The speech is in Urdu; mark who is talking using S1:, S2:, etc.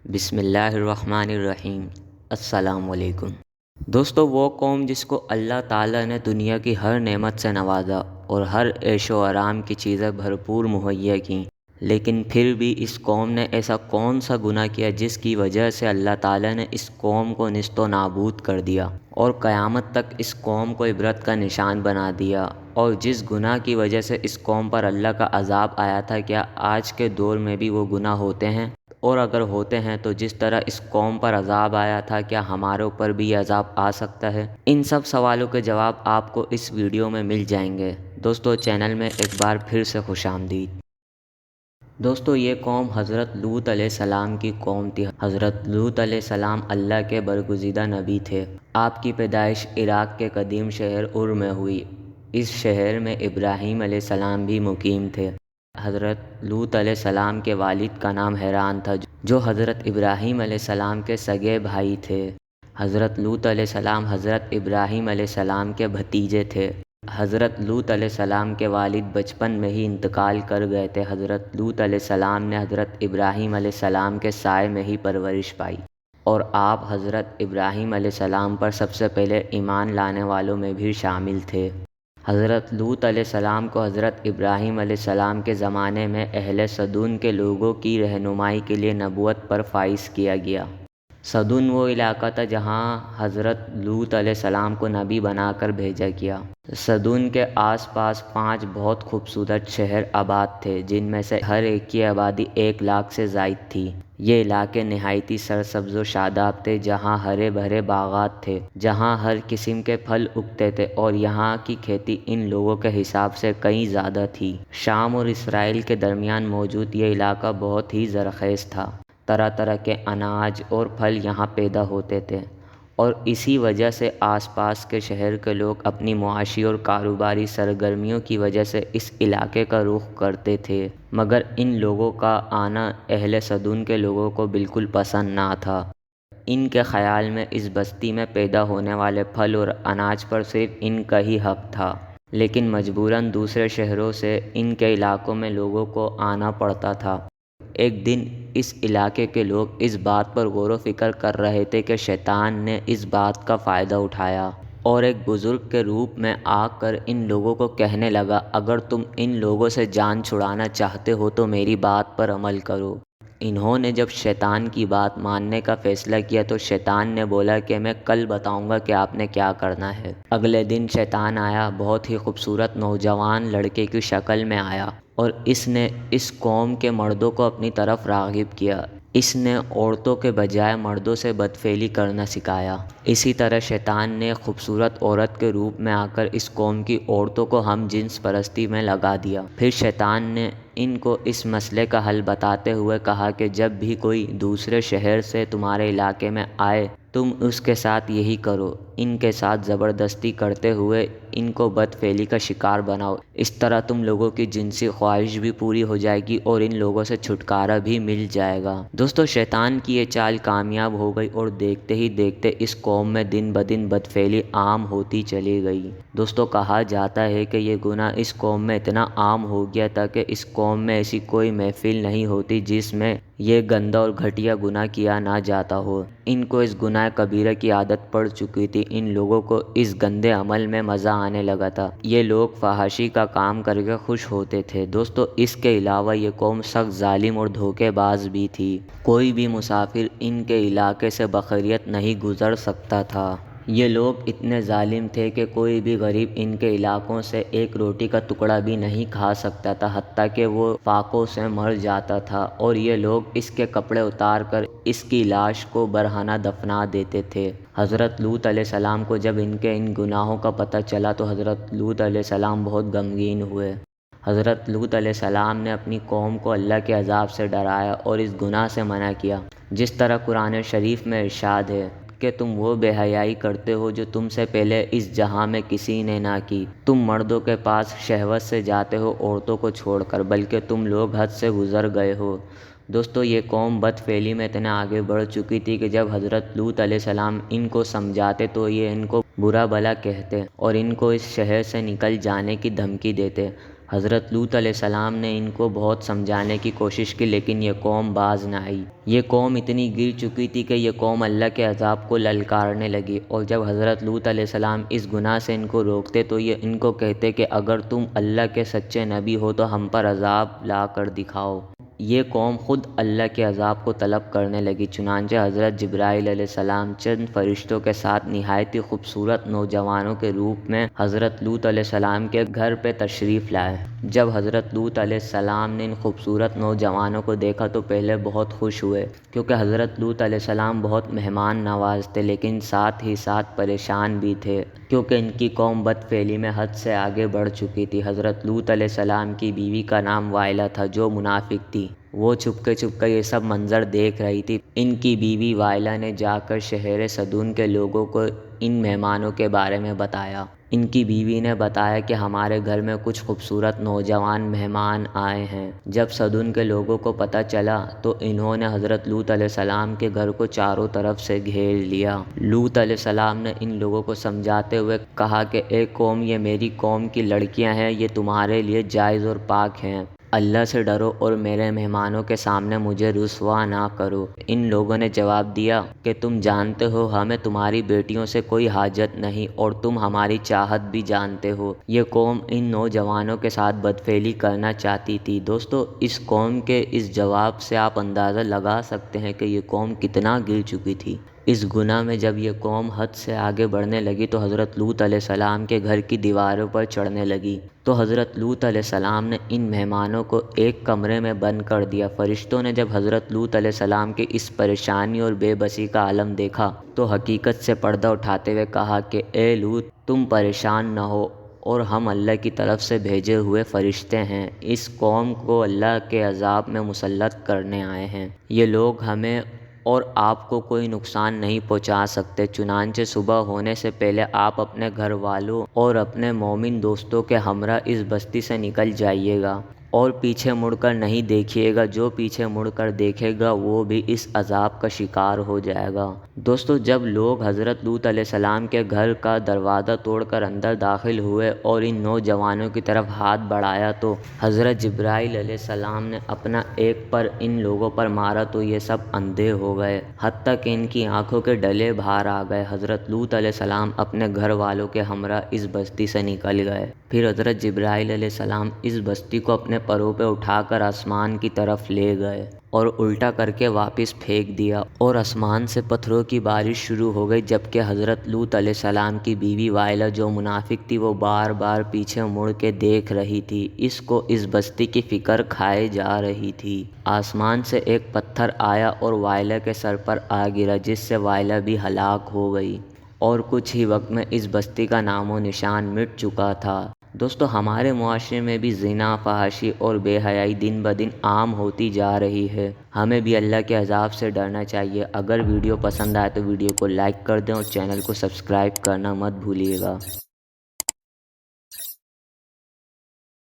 S1: بسم اللہ الرحمن الرحیم۔ السلام علیکم دوستو، وہ قوم جس کو اللہ تعالیٰ نے دنیا کی ہر نعمت سے نوازا اور ہر عیش و آرام کی چیزیں بھرپور مہیا کیں، لیکن پھر بھی اس قوم نے ایسا کون سا گناہ کیا جس کی وجہ سے اللہ تعالیٰ نے اس قوم کو نیست و نابود کر دیا اور قیامت تک اس قوم کو عبرت کا نشان بنا دیا؟ اور جس گناہ کی وجہ سے اس قوم پر اللہ کا عذاب آیا تھا، کیا آج کے دور میں بھی وہ گناہ ہوتے ہیں؟ اور اگر ہوتے ہیں تو جس طرح اس قوم پر عذاب آیا تھا، کیا ہمارے اوپر بھی یہ عذاب آ سکتا ہے؟ ان سب سوالوں کے جواب آپ کو اس ویڈیو میں مل جائیں گے۔ دوستو، چینل میں ایک بار پھر سے خوش آمدید۔ دوستو، یہ قوم حضرت لوط علیہ السلام کی قوم تھی۔ حضرت لوط علیہ السلام اللہ کے برگزیدہ نبی تھے۔ آپ کی پیدائش عراق کے قدیم شہر ار میں ہوئی۔ اس شہر میں ابراہیم علیہ السلام بھی مقیم تھے۔ حضرت لوط علیہ السلام کے والد کا نام حیران تھا، جو حضرت ابراہیم علیہ السلام کے سگے بھائی تھے۔ حضرت لوط علیہ السلام حضرت ابراہیم علیہ السلام کے بھتیجے تھے۔ حضرت لوط علیہ السلام کے والد بچپن میں ہی انتقال کر گئے تھے۔ حضرت لوط علیہ السلام نے حضرت ابراہیم علیہ السلام کے سائے میں ہی پرورش پائی، اور آپ حضرت ابراہیم علیہ السلام پر سب سے پہلے ایمان لانے والوں میں بھی شامل تھے۔ حضرت لوط علیہ السلام کو حضرت ابراہیم علیہ السلام کے زمانے میں اہل صدون کے لوگوں کی رہنمائی کے لیے نبوت پر فائز کیا گیا۔ صدون وہ علاقہ تھا جہاں حضرت لوط علیہ السلام کو نبی بنا کر بھیجا گیا۔ صدون کے آس پاس 5 بہت خوبصورت شہر آباد تھے، جن میں سے ہر ایک کی آبادی 1 لاکھ سے زائد تھی۔ یہ علاقے نہایتی سرسبز و شاداب تھے، جہاں ہرے بھرے باغات تھے، جہاں ہر قسم کے پھل اگتے تھے، اور یہاں کی کھیتی ان لوگوں کے حساب سے کہیں زیادہ تھی۔ شام اور اسرائیل کے درمیان موجود یہ علاقہ بہت ہی زرخیز تھا۔ طرح طرح کے اناج اور پھل یہاں پیدا ہوتے تھے، اور اسی وجہ سے آس پاس کے شہر کے لوگ اپنی معاشی اور کاروباری سرگرمیوں کی وجہ سے اس علاقے کا رخ کرتے تھے۔ مگر ان لوگوں کا آنا اہل صدون کے لوگوں کو بالکل پسند نہ تھا۔ ان کے خیال میں اس بستی میں پیدا ہونے والے پھل اور اناج پر صرف ان کا ہی حق تھا، لیکن مجبوراً دوسرے شہروں سے ان کے علاقوں میں لوگوں کو آنا پڑتا تھا۔ ایک دن اس علاقے کے لوگ اس بات پر غور و فکر کر رہے تھے کہ شیطان نے اس بات کا فائدہ اٹھایا اور ایک بزرگ کے روپ میں آ کر ان لوگوں کو کہنے لگا، اگر تم ان لوگوں سے جان چھڑانا چاہتے ہو تو میری بات پر عمل کرو۔ انہوں نے جب شیطان کی بات ماننے کا فیصلہ کیا تو شیطان نے بولا کہ میں کل بتاؤں گا کہ آپ نے کیا کرنا ہے۔ اگلے دن شیطان آیا، بہت ہی خوبصورت نوجوان لڑکے کی شکل میں آیا، اور اس نے اس قوم کے مردوں کو اپنی طرف راغب کیا۔ اس نے عورتوں کے بجائے مردوں سے بدفعلی کرنا سکھایا۔ اسی طرح شیطان نے ایک خوبصورت عورت کے روپ میں آ کر اس قوم کی عورتوں کو ہم جنس پرستی میں لگا دیا۔ پھر شیطان نے ان کو اس مسئلے کا حل بتاتے ہوئے کہا کہ جب بھی کوئی دوسرے شہر سے تمہارے علاقے میں آئے، تم اس کے ساتھ یہی کرو، ان کے ساتھ زبردستی کرتے ہوئے ان کو بدفعلی کا شکار بناؤ۔ اس طرح تم لوگوں کی جنسی خواہش بھی پوری ہو جائے گی اور ان لوگوں سے چھٹکارا بھی مل جائے گا۔ دوستو، شیطان کی یہ چال کامیاب ہو گئی، اور دیکھتے ہی دیکھتے اس قوم میں دن بدن بدفعلی عام ہوتی چلی گئی۔ دوستو، کہا جاتا ہے کہ یہ گناہ اس قوم میں اتنا عام ہو گیا تھا کہ اس قوم میں ایسی کوئی محفل نہیں ہوتی جس میں یہ گندا اور گھٹیا گناہ کیا نہ جاتا ہو۔ ان کو اس گناہ کبیرہ کی عادت پڑ چکی تھی۔ ان لوگوں کو اس گندے عمل میں مزہ آنے لگا تھا۔ یہ لوگ فحاشی کا کام کر کے خوش ہوتے تھے۔ دوستو، اس کے علاوہ یہ قوم سخت ظالم اور دھوکے باز بھی تھی۔ کوئی بھی مسافر ان کے علاقے سے بخیریت نہیں گزر سکتا تھا۔ یہ لوگ اتنے ظالم تھے کہ کوئی بھی غریب ان کے علاقوں سے ایک روٹی کا ٹکڑا بھی نہیں کھا سکتا تھا، حتیٰ کہ وہ فاقوں سے مر جاتا تھا، اور یہ لوگ اس کے کپڑے اتار کر اس کی لاش کو برہنہ دفنا دیتے تھے۔ حضرت لوط علیہ السلام کو جب ان کے ان گناہوں کا پتہ چلا تو حضرت لوط علیہ السلام بہت غمگین ہوئے۔ حضرت لوط علیہ السلام نے اپنی قوم کو اللہ کے عذاب سے ڈرایا اور اس گناہ سے منع کیا، جس طرح قرآن شریف میں ارشاد ہے کہ تم وہ بے حیائی کرتے ہو جو تم سے پہلے اس جہاں میں کسی نے نہ کی۔ تم مردوں کے پاس شہوت سے جاتے ہو عورتوں کو چھوڑ کر، بلکہ تم لوگ حد سے گزر گئے ہو۔ دوستو، یہ قوم بدفعلی میں اتنے آگے بڑھ چکی تھی کہ جب حضرت لوط علیہ السلام ان کو سمجھاتے تو یہ ان کو برا بھلا کہتے اور ان کو اس شہر سے نکل جانے کی دھمکی دیتے۔ حضرت لوط علیہ السلام نے ان کو بہت سمجھانے کی کوشش کی لیکن یہ قوم باز نہ آئی۔ یہ قوم اتنی گر چکی تھی کہ یہ قوم اللہ کے عذاب کو للکارنے لگی، اور جب حضرت لوط علیہ السلام اس گناہ سے ان کو روکتے تو یہ ان کو کہتے کہ اگر تم اللہ کے سچے نبی ہو تو ہم پر عذاب لا کر دکھاؤ۔ یہ قوم خود اللہ کے عذاب کو طلب کرنے لگی، چنانچہ حضرت جبرائیل علیہ السلام چند فرشتوں کے ساتھ نہایت ہی خوبصورت نوجوانوں کے روپ میں حضرت لوط علیہ السلام کے گھر پہ تشریف لائے۔ جب حضرت لوط علیہ السلام نے ان خوبصورت نوجوانوں کو دیکھا تو پہلے بہت خوش ہوئے، کیونکہ حضرت لوط علیہ السلام بہت مہمان نواز تھے، لیکن ساتھ ہی ساتھ پریشان بھی تھے، کیونکہ ان کی قوم بد فعلی میں حد سے آگے بڑھ چکی تھی۔ حضرت لوط علیہ السلام کی بیوی کا نام وائلہ تھا، جو منافق تھی۔ وہ چھپ کے یہ سب منظر دیکھ رہی تھی۔ ان کی بیوی وائلہ نے جا کر شہر صدون کے لوگوں کو ان مہمانوں کے بارے میں بتایا۔ ان کی بیوی نے بتایا کہ ہمارے گھر میں کچھ خوبصورت نوجوان مہمان آئے ہیں۔ جب صدون کے لوگوں کو پتہ چلا تو انہوں نے حضرت لوط علیہ السلام کے گھر کو چاروں طرف سے گھیر لیا۔ لوط علیہ السلام نے ان لوگوں کو سمجھاتے ہوئے کہا کہ اے قوم، یہ میری قوم کی لڑکیاں ہیں، یہ تمہارے لیے جائز اور پاک ہیں۔ اللہ سے ڈرو اور میرے مہمانوں کے سامنے مجھے رسوا نہ کرو۔ ان لوگوں نے جواب دیا کہ تم جانتے ہو ہمیں تمہاری بیٹیوں سے کوئی حاجت نہیں، اور تم ہماری چاہت بھی جانتے ہو۔ یہ قوم ان نوجوانوں کے ساتھ بدفعلی کرنا چاہتی تھی۔ دوستو، اس قوم کے اس جواب سے آپ اندازہ لگا سکتے ہیں کہ یہ قوم کتنا گر چکی تھی۔ اس گناہ میں جب یہ قوم حد سے آگے بڑھنے لگی تو حضرت لوط علیہ السلام کے گھر کی دیواروں پر چڑھنے لگی۔ تو حضرت لوط علیہ السلام نے ان مہمانوں کو ایک کمرے میں بند کر دیا۔ فرشتوں نے جب حضرت لوط علیہ السلام کی اس پریشانی اور بے بسی کا عالم دیکھا تو حقیقت سے پردہ اٹھاتے ہوئے کہا کہ اے لوط، تم پریشان نہ ہو، اور ہم اللہ کی طرف سے بھیجے ہوئے فرشتے ہیں۔ اس قوم کو اللہ کے عذاب میں مسلط کرنے آئے ہیں۔ یہ لوگ ہمیں اور آپ کو کوئی نقصان نہیں پہنچا سکتے، چنانچہ صبح ہونے سے پہلے آپ اپنے گھر والوں اور اپنے مومن دوستوں کے ہمراہ اس بستی سے نکل جائیے گا، اور پیچھے مڑ کر نہیں دیکھیے گا۔ جو پیچھے مڑ کر دیکھے گا وہ بھی اس عذاب کا شکار ہو جائے گا۔ دوستو، جب لوگ حضرت لوط علیہ السلام کے گھر کا دروازہ توڑ کر اندر داخل ہوئے اور ان نوجوانوں کی طرف ہاتھ بڑھایا تو حضرت جبرائیل علیہ السلام نے اپنا ایک پر ان لوگوں پر مارا تو یہ سب اندھے ہو گئے، حتیٰ کہ ان کی آنکھوں کے ڈلے باہر آ گئے۔ حضرت لوط علیہ السلام اپنے گھر والوں کے ہمراہ اس بستی سے نکل گئے۔ پھر حضرت جبرائیل علیہ السلام اس بستی کو اپنے پروں پہ اٹھا کر آسمان کی طرف لے گئے اور الٹا کر کے واپس پھینک دیا، اور آسمان سے پتھروں کی بارش شروع ہو گئی، جبکہ حضرت لوط علیہ السلام کی بیوی وائلہ جو منافق تھی وہ بار بار پیچھے مڑ کے دیکھ رہی تھی۔ اس کو اس بستی کی فکر کھائے جا رہی تھی۔ آسمان سے ایک پتھر آیا اور وائلہ کے سر پر آ گرا، جس سے وائلہ بھی ہلاک ہو گئی، اور کچھ ہی وقت میں اس بستی کا نام و نشان مٹ چکا تھا۔ دوستو، ہمارے معاشرے میں بھی زنا، فحاشی اور بے حیائی دن بدن عام ہوتی جا رہی ہے۔ ہمیں بھی اللہ کے عذاب سے ڈرنا چاہیے۔ اگر ویڈیو پسند آئے تو ویڈیو کو لائک کر دیں اور چینل کو سبسکرائب کرنا مت بھولیے گا۔